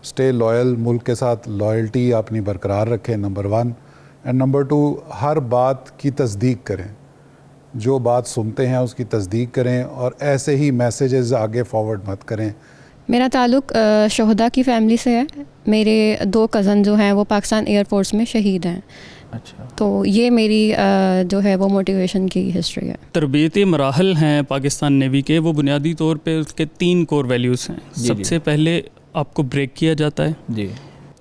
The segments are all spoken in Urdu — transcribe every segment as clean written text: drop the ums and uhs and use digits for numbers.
اسٹے لائل، ملک کے ساتھ لائلٹی اپنی برقرار رکھیں، نمبر 1. اینڈ نمبر 2، ہر بات کی تصدیق کریں، جو بات سنتے ہیں اس کی تصدیق کریں، اور ایسے ہی میسیجز آگے فارورڈ مت کریں. میرا تعلق شہداء کی فیملی سے ہے. میرے 2 کزن جو ہیں وہ پاکستان ایئر فورس میں شہید ہیں. اچھا، تو یہ میری جو ہے وہ موٹیویشن کی ہسٹری ہے. تربیتی مراحل ہیں پاکستان نیوی کے، وہ بنیادی طور پہ اس کے 3 کور ویلیوز ہیں. سب سے پہلے آپ کو بریک کیا جاتا ہے، جی،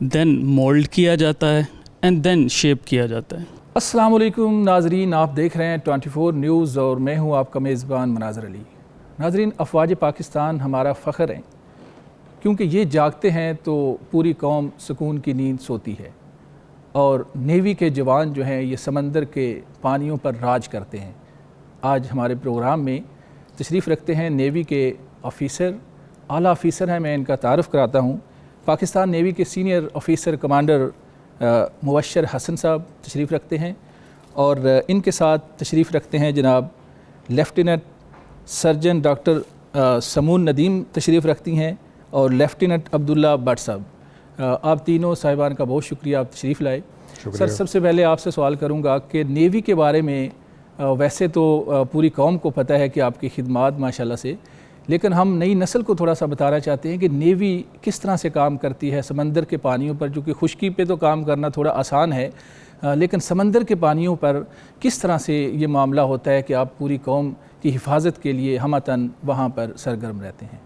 دین مولڈ کیا جاتا ہے، اینڈ دین شیپ کیا جاتا ہے. السلام علیکم ناظرین، آپ دیکھ رہے ہیں 24 نیوز اور میں ہوں آپ کا میزبان مناظر علی. ناظرین، افواج پاکستان ہمارا فخر ہیں، کیونکہ یہ جاگتے ہیں تو پوری قوم سکون کی نیند سوتی ہے، اور نیوی کے جوان جو ہیں یہ سمندر کے پانیوں پر راج کرتے ہیں. آج ہمارے پروگرام میں تشریف رکھتے ہیں نیوی کے آفیسر، اعلیٰ آفیسر ہیں. میں ان کا تعارف کراتا ہوں. پاکستان نیوی کے سینئر آفیسر کمانڈر مبشر حسن صاحب تشریف رکھتے ہیں، اور ان کے ساتھ تشریف رکھتے ہیں جناب lieutenant surgeon doctor Samoon Nadeem تشریف رکھتی ہیں، اور لیفٹیننٹ عبداللہ بٹ صاحب. آپ تینوں صاحبان کا بہت شکریہ، آپ تشریف لائے. سر، سب سے پہلے آپ سے سوال کروں گا کہ نیوی کے بارے میں ویسے تو پوری قوم کو پتہ ہے کہ آپ کی خدمات ماشاءاللہ سے، لیکن ہم نئی نسل کو تھوڑا سا بتانا چاہتے ہیں کہ نیوی کس طرح سے کام کرتی ہے سمندر کے پانیوں پر، جو کہ خشکی پہ تو کام کرنا تھوڑا آسان ہے، لیکن سمندر کے پانیوں پر کس طرح سے یہ معاملہ ہوتا ہے کہ آپ پوری قوم کی حفاظت کے لیے ہمتاً وہاں پر سرگرم رہتے ہیں؟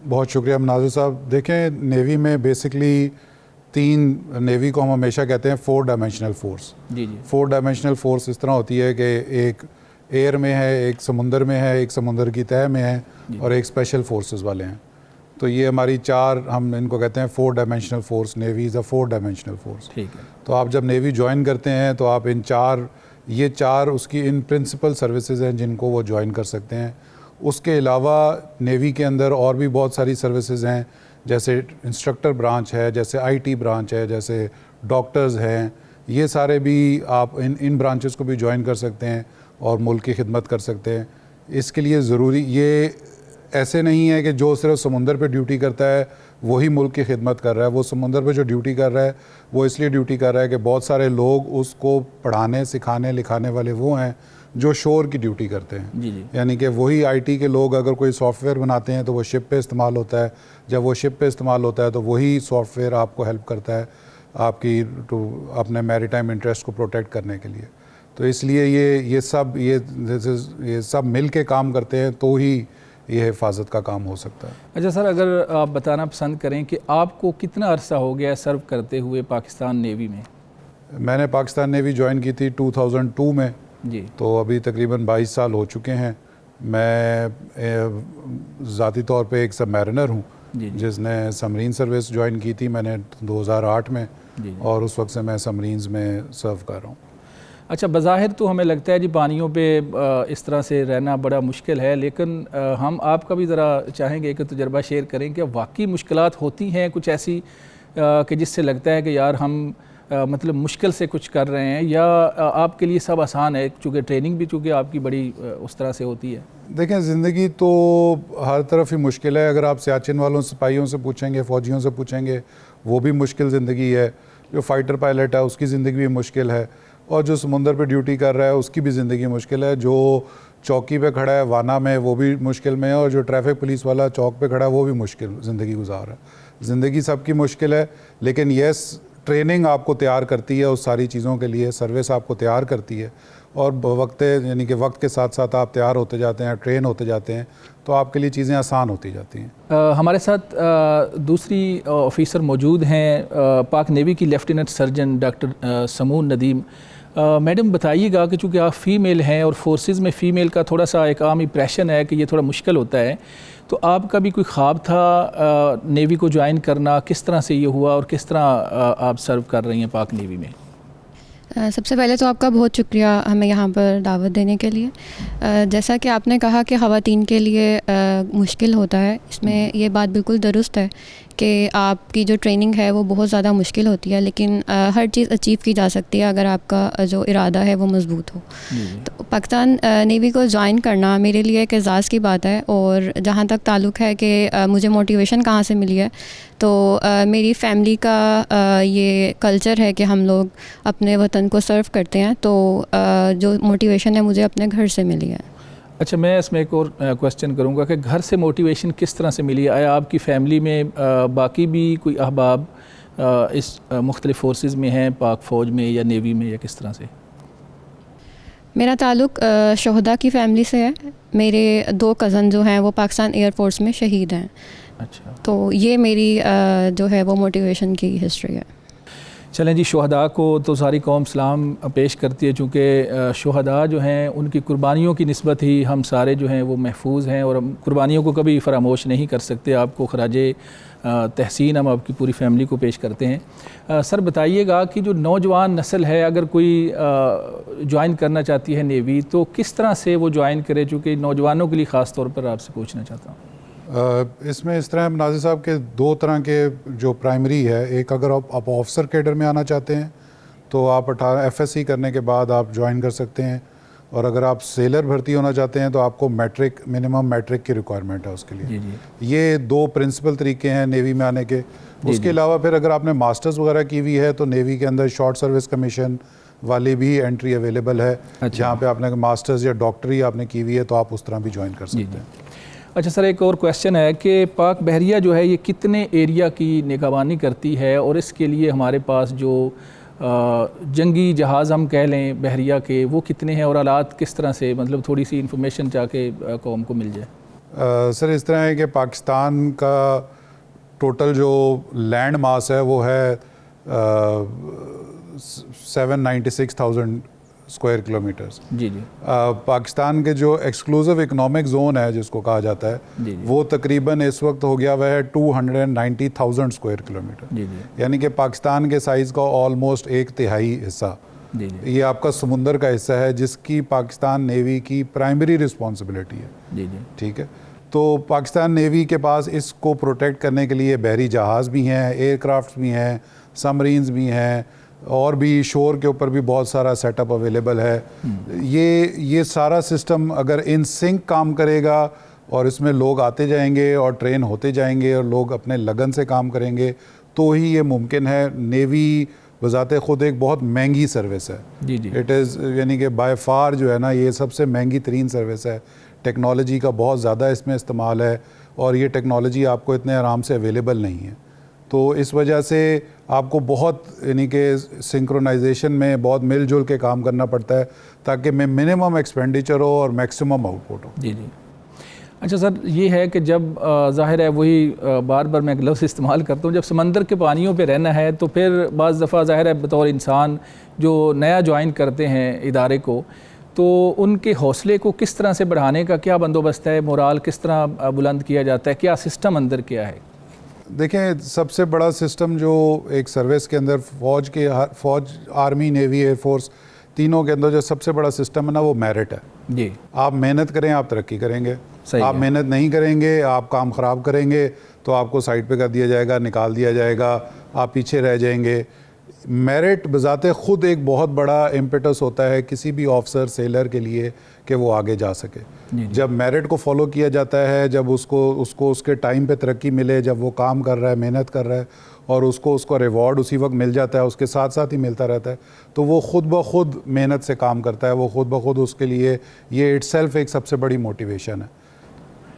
بہت شکریہ مناظر صاحب. دیکھیں، نیوی میں بیسکلی 3، نیوی کو ہم ہمیشہ کہتے ہیں 4 ڈائمینشنل فورس. جی جی. 4 ڈائمینشنل فورس اس طرح ہوتی ہے کہ ایک ایئر میں ہے، ایک سمندر میں ہے، ایک سمندر کی تہہ میں ہے، اور ایک اسپیشل فورسز والے ہیں. تو یہ ہماری 4، ہم ان کو کہتے ہیں 4 ڈائمینشنل فورس. نیوی از اے 4 ڈائمینشنل فورس. ٹھیک ہے. تو آپ جب نیوی جوائن کرتے ہیں تو آپ یہ 4 اس کی ان پرنسپل سروسز ہیں جن کو وہ جوائن کر سکتے ہیں. اس کے علاوہ نیوی کے اندر اور بھی بہت ساری سروسز ہیں، جیسے انسٹرکٹر برانچ ہے، جیسے IT برانچ ہے، جیسے ڈاکٹرز ہیں. یہ سارے بھی آپ ان برانچز کو بھی جوائن کر سکتے ہیں اور ملک کی خدمت کر سکتے ہیں. اس کے لیے ضروری یہ ایسے نہیں ہے کہ جو صرف سمندر پہ ڈیوٹی کرتا ہے وہی ملک کی خدمت کر رہا ہے. وہ سمندر پہ جو ڈیوٹی کر رہا ہے وہ اس لیے ڈیوٹی کر رہا ہے کہ بہت سارے لوگ اس کو پڑھانے، سکھانے، لکھانے والے وہ ہیں جو شور کی ڈیوٹی کرتے ہیں. جی جی. یعنی کہ وہی IT کے لوگ اگر کوئی سافٹ ویئر بناتے ہیں تو وہ شپ پہ استعمال ہوتا ہے. جب وہ شپ پہ استعمال ہوتا ہے تو وہی سافٹ ویئر آپ کو ہیلپ کرتا ہے آپ کی اپنے میری ٹائم انٹرسٹ کو پروٹیکٹ کرنے کے لیے. تو اس لیے یہ سب مل کے کام کرتے ہیں تو ہی یہ حفاظت کا کام ہو سکتا ہے. اچھا سر، اگر آپ بتانا پسند کریں کہ آپ کو کتنا عرصہ ہو گیا سرو کرتے ہوئے پاکستان نیوی میں؟ میں نے پاکستان نیوی جوائن کی تھی 2002 میں. جی. تو ابھی تقریباً 22 سال ہو چکے ہیں. میں ذاتی طور پہ ایک سب میرینر ہوں جس نے سمرین سروس جوائن کی تھی میں نے 2008 میں، اور اس وقت سے میں سمرینز میں سرو کر رہا ہوں. اچھا، بظاہر تو ہمیں لگتا ہے جی پانیوں پہ اس طرح سے رہنا بڑا مشکل ہے، لیکن ہم آپ کا بھی ذرا چاہیں گے کہ تجربہ شیئر کریں کہ واقعی مشکلات ہوتی ہیں کچھ ایسی کہ جس سے لگتا ہے کہ یار ہم مطلب مشکل سے کچھ کر رہے ہیں، یا آپ کے لیے سب آسان ہے چونکہ ٹریننگ بھی چونکہ آپ کی بڑی اس طرح سے ہوتی ہے؟ دیکھیں، زندگی تو ہر طرف ہی مشکل ہے. اگر آپ سیاچن والوں سپاہیوں سے پوچھیں گے، فوجیوں سے پوچھیں گے، وہ بھی مشکل زندگی ہے. جو فائٹر پائلٹ ہے اس کی زندگی بھی مشکل ہے، اور جو سمندر پہ ڈیوٹی کر رہا ہے اس کی بھی زندگی مشکل ہے. جو چوکی پہ کھڑا ہے وانا میں وہ بھی مشکل میں ہے، اور جو ٹریفک پولیس والا چوک پہ کھڑا ہے وہ بھی مشکل زندگی گزار رہا ہے. زندگی سب کی مشکل ہے، لیکن یس، ٹریننگ آپ کو تیار کرتی ہے اس ساری چیزوں کے لیے. سروس آپ کو تیار کرتی ہے، اور یعنی کہ وقت کے ساتھ ساتھ آپ تیار ہوتے جاتے ہیں، ٹرین ہوتے جاتے ہیں، تو آپ کے لیے چیزیں آسان ہوتی جاتی ہیں. ہمارے ساتھ دوسری آفیسر موجود ہیں، پاک نیوی کی lieutenant surgeon doctor Samoon Nadeem. Madam بتائیے گا کہ چونکہ آپ فیمیل ہیں اور فورسز میں فیمیل کا تھوڑا سا ایک عام امپریشن ہے کہ یہ تھوڑا مشکل ہوتا ہے، تو آپ کا بھی کوئی خواب تھا نیوی کو جوائن کرنا؟ کس طرح سے یہ ہوا اور کس طرح آپ سرو کر رہی ہیں پاک نیوی میں؟ سب سے پہلے تو آپ کا بہت شکریہ ہمیں یہاں پر دعوت دینے کے لیے. جیسا کہ آپ نے کہا کہ خواتین کے لیے مشکل ہوتا ہے، اس میں یہ بات بالکل درست ہے کہ آپ کی جو ٹریننگ ہے وہ بہت زیادہ مشکل ہوتی ہے، لیکن ہر چیز اچیو کی جا سکتی ہے اگر آپ کا جو ارادہ ہے وہ مضبوط ہو. تو پاکستان نیوی کو جوائن کرنا میرے لیے ایک اعزاز کی بات ہے. اور جہاں تک تعلق ہے کہ مجھے موٹیویشن کہاں سے ملی ہے، تو میری فیملی کا یہ کلچر ہے کہ ہم لوگ اپنے وطن کو سرو کرتے ہیں، تو جو موٹیویشن ہے مجھے اپنے گھر سے ملی ہے. اچھا، میں اس میں ایک اور کویسچن کروں گا کہ گھر سے موٹیویشن کس طرح سے ملی؟ آیا آپ کی فیملی میں باقی بھی کوئی احباب اس مختلف فورسز میں ہیں، پاک فوج میں یا نیوی میں، یا کس طرح سے؟ میرا تعلق شہداء کی فیملی سے ہے. میرے 2 کزن جو ہیں وہ پاکستان ایئر فورس میں شہید ہیں. اچھا، تو یہ میری جو ہے وہ موٹیویشن کی ہسٹری ہے. چلیں جی، شہداء کو تو ساری قوم سلام پیش کرتی ہے، چونکہ شہداء جو ہیں ان کی قربانیوں کی نسبت ہی ہم سارے جو ہیں وہ محفوظ ہیں، اور ہم قربانیوں کو کبھی فراموش نہیں کر سکتے. آپ کو خراج تحسین ہم آپ کی پوری فیملی کو پیش کرتے ہیں. سر بتائیے گا کہ جو نوجوان نسل ہے اگر کوئی جوائن کرنا چاہتی ہے نیوی، تو کس طرح سے وہ جوائن کرے؟ چونکہ نوجوانوں کے لیے خاص طور پر آپ سے پوچھنا چاہتا ہوں. اس میں اس طرح ناظر صاحب کے 2 طرح کے جو پرائمری ہے. ایک، اگر آپ آفیسر کیڈر میں آنا چاہتے ہیں تو آپ 18 FSC کرنے کے بعد آپ جوائن کر سکتے ہیں. اور اگر آپ سیلر بھرتی ہونا چاہتے ہیں تو آپ کو میٹرک، منیمم میٹرک کی ریکوائرمنٹ ہے اس کے لیے. یہ 2 پرنسپل طریقے ہیں نیوی میں آنے کے. اس کے علاوہ پھر اگر آپ نے ماسٹرز وغیرہ کی ہوئی ہے تو نیوی کے اندر شارٹ سروس کمیشن والی بھی انٹری اویلیبل ہے. جہاں پہ آپ نے ماسٹرز یا ڈاکٹری آپ نے کی ہوئی ہے تو آپ اس طرح بھی جوائن کر سکتے ہیں. اچھا سر، ایک اور کویسچن ہے کہ پاک بحریہ جو ہے یہ کتنے ایریا کی نگہبانی کرتی ہے، اور اس کے لیے ہمارے پاس جو جنگی جہاز ہم کہہ لیں بحریہ کے، وہ کتنے ہیں، اور آلات کس طرح سے، مطلب تھوڑی سی انفارمیشن چاہ کے قوم کو مل جائے. سر اس طرح ہے کہ پاکستان کا ٹوٹل جو لینڈ ماس ہے وہ ہے 796,000 اسکوائر کلومیٹرز. جی جی. پاکستان کے جو ایکسکلوزو اکنامک زون ہے جس کو کہا جاتا ہے، وہ تقریباً اس وقت ہو گیا وہ ہے 290,000 اسکوائر کلومیٹر. یعنی کہ پاکستان کے سائز کا آلموسٹ 1/3 حصہ یہ آپ کا سمندر کا حصہ ہے، جس کی پاکستان نیوی کی پرائمری رسپانسبلٹی ہے. ٹھیک ہے. تو پاکستان نیوی کے پاس اس کو پروٹیکٹ کرنے کے لیے بحری جہاز بھی ہیں، ایئر کرافٹس بھی ہیں، سبمرینز بھی ہیں، اور بھی شور کے اوپر بھی بہت سارا سیٹ اپ اویلیبل ہے. یہ سارا سسٹم اگر ان سنک کام کرے گا اور اس میں لوگ آتے جائیں گے اور ٹرین ہوتے جائیں گے اور لوگ اپنے لگن سے کام کریں گے تو ہی یہ ممکن ہے. نیوی بذات خود ایک بہت مہنگی سروس ہے. اٹ از یعنی کہ بائی فار جو ہے نا یہ سب سے مہنگی ترین سروس ہے. ٹیکنالوجی کا بہت زیادہ اس میں استعمال ہے، اور یہ ٹیکنالوجی آپ کو اتنے آرام سے اویلیبل نہیں ہے. تو اس وجہ سے آپ کو بہت یعنی کہ سنکرونائزیشن میں بہت مل جل کے کام کرنا پڑتا ہے تاکہ میں منیمم ایکسپینڈیچر ہو اور میکسیمم آؤٹ پٹ ہو. جی جی. اچھا سر، یہ ہے کہ جب ظاہر ہے وہی بار بار میں لفظ استعمال کرتا ہوں، جب سمندر کے پانیوں پہ رہنا ہے تو پھر بعض دفعہ ظاہر ہے بطور انسان جو نیا جوائن کرتے ہیں ادارے کو، تو ان کے حوصلے کو کس طرح سے بڑھانے کا کیا بندوبست ہے؟ مورال کس طرح بلند کیا جاتا ہے؟ کیا سسٹم اندر کیا ہے؟ دیکھیں، سب سے بڑا سسٹم جو ایک سروس کے اندر فوج، آرمی، نیوی، ایئر فورس تینوں کے اندر جو سب سے بڑا سسٹم ہے نا وہ میرٹ ہے. جی. آپ محنت کریں آپ ترقی کریں گے. آپ ہے. محنت نہیں کریں گے، آپ کام خراب کریں گے تو آپ کو سائڈ پہ کر دیا جائے گا، نکال دیا جائے گا، آپ پیچھے رہ جائیں گے. میرٹ بذات خود ایک بہت بڑا امپیٹس ہوتا ہے کسی بھی آفیسر سیلر کے لیے کہ وہ آگے جا سکے. جب میرٹ کو فالو کیا جاتا ہے، جب اس کو اس کے ٹائم پہ ترقی ملے، جب وہ کام کر رہا ہے، محنت کر رہا ہے، اور اس کو ریوارڈ اسی وقت مل جاتا ہے، اس کے ساتھ ساتھ ہی ملتا رہتا ہے، تو وہ خود بخود محنت سے کام کرتا ہے. وہ خود بخود اس کے لیے یہ اٹ سیلف ایک سب سے بڑی موٹیویشن ہے.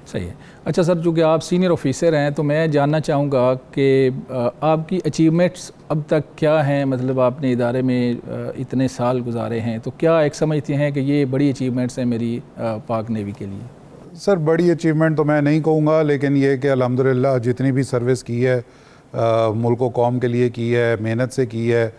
صحیح ہے. اچھا سر، چونکہ آپ سینئر آفیسر ہیں تو میں جاننا چاہوں گا کہ آپ کی اچیومنٹس اب تک کیا ہیں؟ مطلب آپ نے ادارے میں اتنے سال گزارے ہیں تو کیا ایک سمجھتے ہیں کہ یہ بڑی اچیومنٹس ہیں میری پاک نیوی کے لیے؟ سر بڑی اچیومنٹ تو میں نہیں کہوں گا، لیکن یہ کہ الحمدللہ جتنی بھی سروس کی ہے ملک و قوم کے لیے کی ہے، محنت سے کی ہے.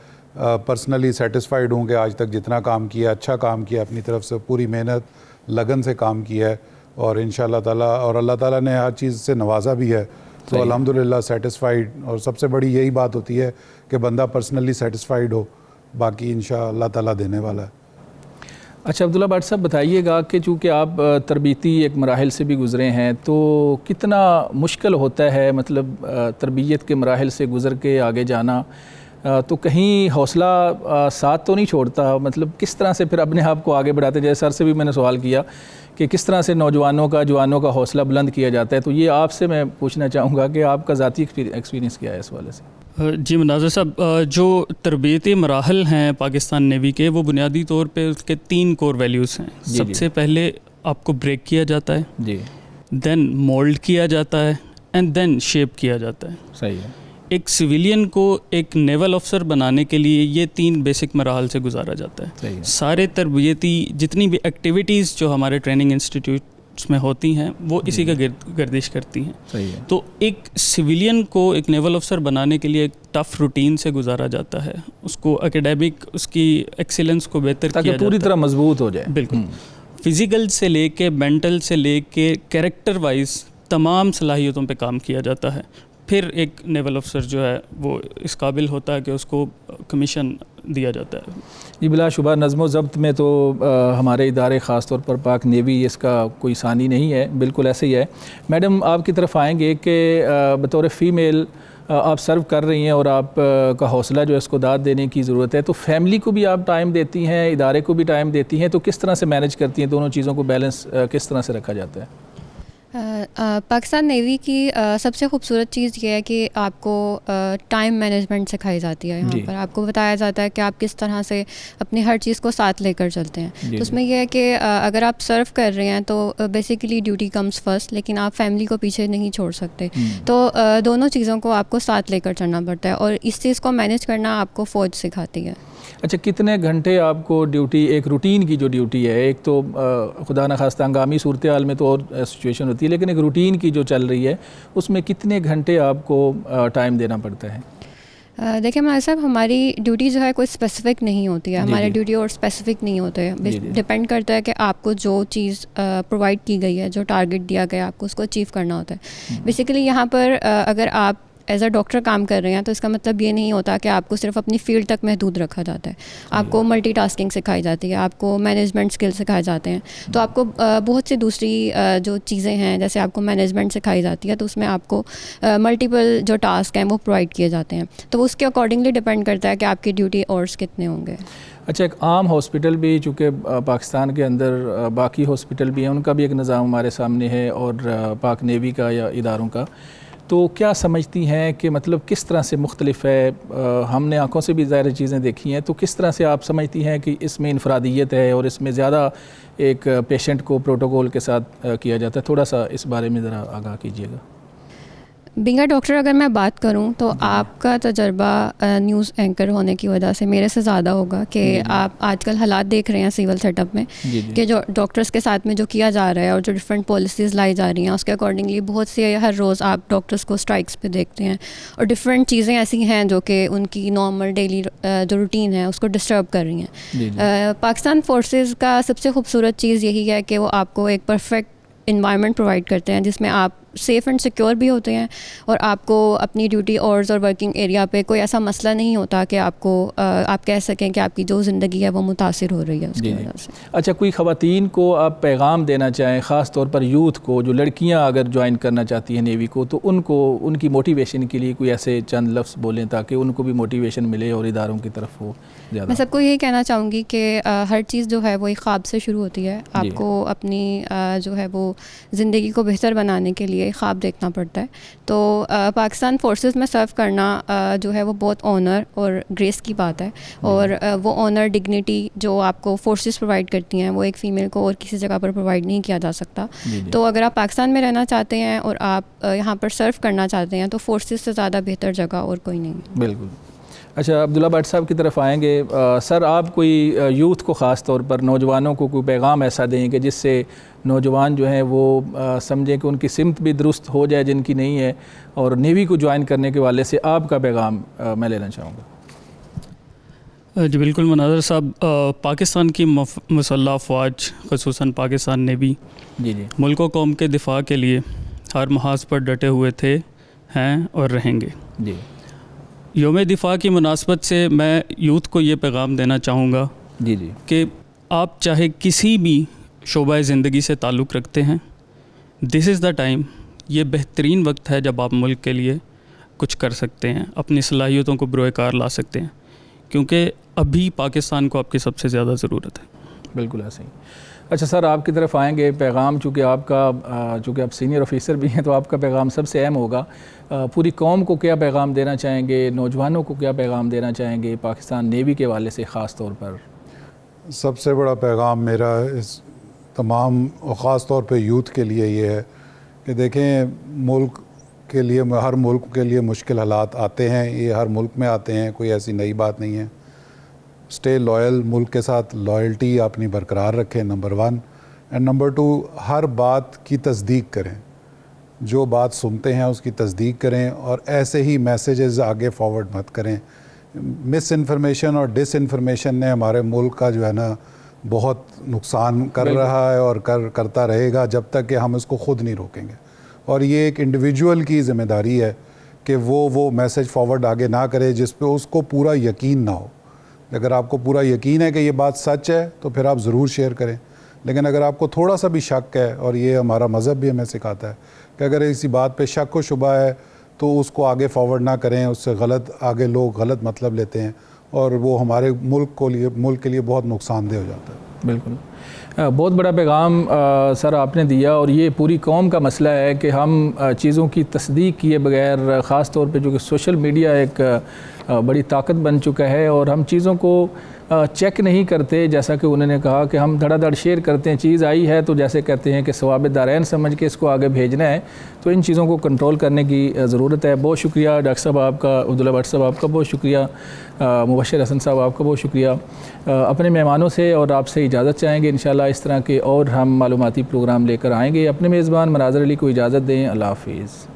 پرسنلی سیٹسفائیڈ ہوں کہ آج تک جتنا کام کیا، اچھا کام کیا، اپنی طرف سے پوری محنت لگن سے کام کیا ہے، اور انشاءاللہ تعالیٰ اور اللہ تعالیٰ نے ہر چیز سے نوازا بھی ہے. تو الحمدللہ سیٹسفائیڈ، اور سب سے بڑی یہی بات ہوتی ہے کہ بندہ پرسنلی سیٹسفائیڈ ہو، باقی انشاءاللہ تعالیٰ دینے والا ہے. اچھا عبداللہ بٹ صاحب بتائیے گا کہ چونکہ آپ تربیتی ایک مراحل سے بھی گزرے ہیں تو کتنا مشکل ہوتا ہے مطلب تربیت کے مراحل سے گزر کے آگے جانا، تو کہیں حوصلہ ساتھ تو نہیں چھوڑتا، مطلب کس طرح سے پھر اپنے آپ کو آگے بڑھاتے؟ جیسے سر سے بھی میں نے سوال کیا کہ کس طرح سے نوجوانوں کا حوصلہ بلند کیا جاتا ہے، تو یہ آپ سے میں پوچھنا چاہوں گا کہ آپ کا ذاتی ایکسپیرینس کیا ہے اس والے سے؟ جی مناظر صاحب، جو تربیتی مراحل ہیں پاکستان نیوی کے، وہ بنیادی طور پہ اس کے 3 کور ویلیوز ہیں۔ سب سے پہلے آپ کو بریک کیا جاتا ہے، جی، دین مولڈ کیا جاتا ہے، اینڈ دین شیپ کیا جاتا ہے۔ صحیح ہے۔ ایک سویلین کو ایک نیول افسر بنانے کے لیے یہ 3 بیسک مراحل سے گزارا جاتا ہے۔ صحیح ہے۔ سارے تربیتی جتنی بھی ایکٹیویٹیز جو ہمارے ٹریننگ انسٹیٹیوٹس میں ہوتی ہیں وہ اسی کا گردش کرتی ہیں۔ صحیح ہے۔ تو ایک سویلین کو ایک نیول افسر بنانے کے لیے ایک ٹف روٹین سے گزارا جاتا ہے، اس کو اکیڈیمک اس کی ایکسیلنس کو بہتر کیا جاتا ہے تاکہ پوری طرح مضبوط ہو جائے۔ بالکل، فزیکل سے لے کے مینٹل سے لے کے کیریکٹر وائز تمام صلاحیتوں پہ کام کیا جاتا ہے۔ پھر ایک نیول افسر جو ہے وہ اس قابل ہوتا ہے کہ اس کو کمیشن دیا جاتا ہے۔ جی، بلا شبہ نظم و ضبط میں تو ہمارے ادارے خاص طور پر پاک نیوی اس کا کوئی ثانی نہیں ہے، بالکل ایسے ہی ہے۔ میڈم آپ کی طرف آئیں گے کہ بطور فیمیل آپ سرو کر رہی ہیں اور آپ کا حوصلہ جو ہے اس کو داد دینے کی ضرورت ہے، تو فیملی کو بھی آپ ٹائم دیتی ہیں، ادارے کو بھی ٹائم دیتی ہیں، تو کس طرح سے مینیج کرتی ہیں دونوں چیزوں کو، بیلنس کس طرح سے رکھا جاتا ہے؟ پاکستان نیوی کی سب سے خوبصورت چیز یہ ہے کہ آپ کو ٹائم مینجمنٹ سکھائی جاتی ہے۔ یہاں پر آپ کو بتایا جاتا ہے کہ آپ کس طرح سے اپنی ہر چیز کو ساتھ لے کر چلتے ہیں۔ تو اس میں یہ ہے کہ اگر آپ سرو کر رہے ہیں تو بیسیکلی ڈیوٹی کمز فرسٹ، لیکن آپ فیملی کو پیچھے نہیں چھوڑ سکتے، تو دونوں چیزوں کو آپ کو ساتھ لے کر چلنا پڑتا ہے، اور اس چیز کو مینیج کرنا آپ کو فوج سکھاتی ہے۔ اچھا، کتنے گھنٹے آپ کو ڈیوٹی، ایک روٹین کی جو ڈیوٹی ہے، ایک تو خدا نخواستہ ہنگامی صورتحال میں تو اور سچویشن ہوتی ہے، لیکن ایک روٹین کی جو چل رہی ہے اس میں کتنے گھنٹے آپ کو ٹائم دینا پڑتا ہے؟ دیکھیں مہاجر صاحب، ہماری ڈیوٹی جو ہے کوئی اسپیسیفک نہیں ہوتی ہے، ہماری ڈیوٹی اور اسپیسیفک نہیں ہوتے ہیں، ڈپینڈ کرتا ہے کہ آپ کو جو چیز پرووائڈ کی گئی ہے، جو ٹارگیٹ دیا گیا ہے، آپ کو اس کو اچیو کرنا ہوتا ہے۔ بیسیکلی یہاں پر اگر آپ ایز اے ڈاکٹر کام کر رہے ہیں تو اس کا مطلب یہ نہیں ہوتا کہ آپ کو صرف اپنی فیلڈ تک محدود رکھا جاتا ہے، آپ کو ملٹی ٹاسکنگ سکھائی جاتی ہے، آپ کو مینجمنٹ اسکل سکھائے جاتے ہیں، تو آپ کو بہت سی دوسری جو چیزیں ہیں، جیسے آپ کو مینجمنٹ سکھائی جاتی ہے تو اس میں آپ کو ملٹیپل جو ٹاسک ہیں وہ پرووائڈ کیے جاتے ہیں، تو وہ اس کے اکارڈنگلی ڈپینڈ کرتا ہے کہ آپ کی ڈیوٹی اورس کتنے ہوں گے۔ اچھا، ایک عام ہاسپٹل بھی چونکہ پاکستان کے اندر باقی ہاسپٹل بھی ہیں، ان کا بھی ایک نظام ہمارے سامنے ہے، اور پاک نیوی کا یا اداروں کا، تو کیا سمجھتی ہیں کہ مطلب کس طرح سے مختلف ہے؟ ہم نے آنکھوں سے بھی ظاہر چیزیں دیکھی ہیں، تو کس طرح سے آپ سمجھتی ہیں کہ اس میں انفرادیت ہے اور اس میں زیادہ ایک پیشنٹ کو پروٹوکول کے ساتھ کیا جاتا ہے؟ تھوڑا سا اس بارے میں ذرا آگاہ کیجیے گا۔ بینگ اے ڈاکٹر اگر میں بات کروں تو آپ کا تجربہ نیوز اینکر ہونے کی وجہ سے میرے سے زیادہ ہوگا کہ آپ آج کل حالات دیکھ رہے ہیں سول سیٹ اپ میں کہ جو ڈاکٹرس کے ساتھ میں جو کیا جا رہا ہے اور جو ڈفرینٹ پالیسیز لائی جا رہی ہیں اس کے اکارڈنگلی بہت سے ہر روز آپ ڈاکٹرس کو اسٹرائکس پہ دیکھتے ہیں، اور ڈفرینٹ چیزیں ایسی ہیں جو کہ ان کی نارمل ڈیلی جو روٹین ہے اس کو ڈسٹرب کر رہی ہیں۔ پاکستان فورسز کا سب سے خوبصورت چیز یہی ہے کہ وہ آپ کو ایک پرفیکٹ انوائرمنٹ پرووائڈ کرتے ہیں جس میں آپ سیف اینڈ سیکیور بھی ہوتے ہیں، اور آپ کو اپنی ڈیوٹی اورز اور ورکنگ ایریا پہ کوئی ایسا مسئلہ نہیں ہوتا کہ آپ کو آپ کہہ سکیں کہ آپ کی جو زندگی ہے وہ متاثر ہو رہی ہے اس کی وجہ سے۔ اچھا، کوئی خواتین کو آپ پیغام دینا چاہیں، خاص طور پر یوتھ کو، جو لڑکیاں اگر جوائن کرنا چاہتی ہیں نیوی کو، تو ان کو ان کی موٹیویشن کے لیے کوئی ایسے چند لفظ بولیں تاکہ ان کو بھی موٹیویشن ملے اور اداروں کی طرف ہو زیادہ؟ میں سب کو یہی کہنا چاہوں گی کہ ہر چیز جو ہے وہ ایک خواب سے شروع ہوتی ہے، آپ کو اپنی جو ہے وہ زندگی کو بہتر بنانے کے لیے خواب دیکھنا پڑتا ہے۔ تو پاکستان فورسز میں سرو کرنا جو ہے وہ بہت آنر اور گریس کی بات ہے، اور وہ آنر ڈگنیٹی جو آپ کو فورسز پرووائڈ کرتی ہیں وہ ایک فیمیل کو اور کسی جگہ پر پرووائڈ نہیں کیا جا سکتا۔ تو اگر آپ پاکستان میں رہنا چاہتے ہیں اور آپ یہاں پر سرو کرنا چاہتے ہیں تو فورسز سے زیادہ بہتر جگہ اور کوئی نہیں ہے۔ بالکل۔ اچھا، عبداللہ بٹ صاحب کی طرف آئیں گے۔ سر، آپ کوئی یوتھ کو خاص طور پر نوجوانوں کو کوئی پیغام ایسا دیں کہ جس سے نوجوان جو ہیں وہ سمجھیں کہ ان کی سمت بھی درست ہو جائے جن کی نہیں ہے، اور نیوی کو جوائن کرنے کے والے سے آپ کا پیغام میں لینا چاہوں گا؟ جی بالکل مناظر صاحب، پاکستان کی مسلح افواج خصوصاً پاکستان نیوی ملک و قوم کے دفاع کے لیے ہر محاذ پر ڈٹے ہوئے تھے، ہیں اور رہیں گے۔ یوم دفاع کی مناسبت سے میں یوتھ کو یہ پیغام دینا چاہوں گا کہ آپ چاہے کسی بھی شعبہ زندگی سے تعلق رکھتے ہیں، دس از دا ٹائم، یہ بہترین وقت ہے جب آپ ملک کے لیے کچھ کر سکتے ہیں، اپنی صلاحیتوں کو بروئے کار لا سکتے ہیں، کیونکہ ابھی پاکستان کو آپ کی سب سے زیادہ ضرورت ہے۔ بالکل ایسے ہی۔ اچھا سر، آپ کی طرف آئیں گے، پیغام چونکہ آپ سینئر آفیسر بھی ہیں تو آپ کا پیغام سب سے اہم ہوگا، پوری قوم کو کیا پیغام دینا چاہیں گے، نوجوانوں کو کیا پیغام دینا چاہیں گے پاکستان نیوی کے حوالے سے خاص طور پر؟ سب سے بڑا پیغام میرا اس تمام اور خاص طور پہ یوتھ کے لیے یہ ہے کہ دیکھیں، ملک کے لیے، ہر ملک کے لیے مشکل حالات آتے ہیں، یہ ہر ملک میں آتے ہیں، کوئی ایسی نئی بات نہیں ہے۔ اسٹے لائل، ملک کے ساتھ لائلٹی اپنی برقرار رکھیں، نمبر 1، اینڈ نمبر 2، ہر بات کی تصدیق کریں، جو بات سنتے ہیں اس کی تصدیق کریں، اور ایسے ہی میسیجز آگے فارورڈ مت کریں۔ مس انفارمیشن اور ڈس انفارمیشن نے ہمارے ملک کا جو ہے نا بہت نقصان کر رہا ہے اور کرتا رہے گا جب تک کہ ہم اس کو خود نہیں روکیں گے، اور یہ ایک انڈیویجول کی ذمہ داری ہے کہ وہ میسیج فارورڈ آگے نہ کرے جس پہ اس کو پورا یقین نہ ہو۔ اگر آپ کو پورا یقین ہے کہ یہ بات سچ ہے تو پھر آپ ضرور شیئر کریں، لیکن اگر آپ کو تھوڑا سا بھی شک ہے، اور یہ ہمارا مذہب بھی ہمیں سکھاتا ہے کہ اگر کسی بات پہ شک و شبہ ہے تو اس کو آگے فارورڈ نہ کریں، اس سے آگے لوگ غلط مطلب لیتے ہیں، اور وہ ہمارے ملک کے لیے بہت نقصان دہ ہو جاتا ہے۔ بالکل، بہت بڑا پیغام سر آپ نے دیا، اور یہ پوری قوم کا مسئلہ ہے کہ ہم چیزوں کی تصدیق کیے بغیر، خاص طور پہ جو کہ سوشل میڈیا ایک بڑی طاقت بن چکا ہے، اور ہم چیزوں کو چیک نہیں کرتے، جیسا کہ انہوں نے کہا کہ ہم دھڑا دھڑ شیئر کرتے ہیں، چیز آئی ہے تو جیسے کہتے ہیں کہ ثواب دارین سمجھ کے اس کو آگے بھیجنا ہے، تو ان چیزوں کو کنٹرول کرنے کی ضرورت ہے۔ بہت شکریہ ڈاکٹر صاحب آپ کا، عبداللہ بٹ صاحب آپ کا بہت شکریہ، مبشر حسن صاحب آپ کا بہت شکریہ۔ اپنے مہمانوں سے اور آپ سے اجازت چاہیں گے، انشاءاللہ اس طرح کے اور ہم معلوماتی پروگرام لے کر آئیں گے۔ اپنے میزبان مناظر علی کو اجازت دیں، اللہ حافظ۔